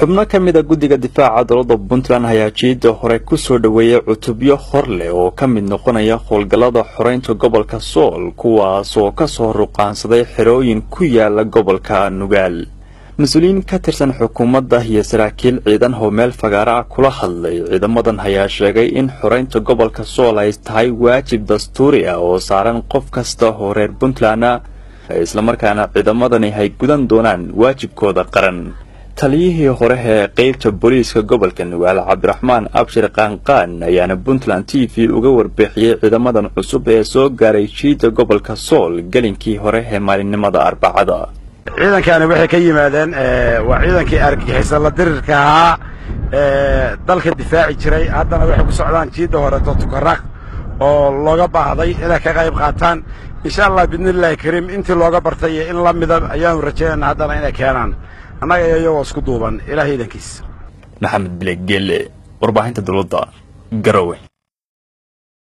xubno ka mid ah guddiga difaaca dowladda Puntland ayaa jiida hore ku soo dhaweeyay cutubyo hor leh oo ka mid noqonaya howlgallada xoreynta gobolka Sool kuwaas oo ka soo ruqaansaday xerooyin ku yaala gobolka Nugaal. مسؤولين كترسن حكومة هي سراكيل عيدان هو ميل فقارع كل هاللي عيدامدان هيا شاقي إن حرين تقبل كسولا يستهي واجب دستوري أو صارن قف كستا هورير بنتلانا إسلامر كان عيدامدان هي قدان دونان واجب كودا قرن تليه هوريه قيبت بوليس كقبل كنوال عبد الرحمن أبشر قانقان يعني بنتلان تيفي وقور بيحيي عيدامدان عصوب يسوق غاريشيد قبل كسول قلنكي هوريه مالين نمدا أربعة ciidan kan waxay ka yimaadeen waa ciidankii argagixisay la dirirka dalka difaaci jiray haddana waxay ku socdaan jiida hore Tukaraq oo looga baahday inay ka qayb qaataan insha Allah bidnillaahi kariim intii looga bartay in la midab ayaan rajaynaa haddana inay keenaan annaga iyagoo isku duuban ilaahay idankiis maxamed bileegele warbaahinta dowladda Garowe.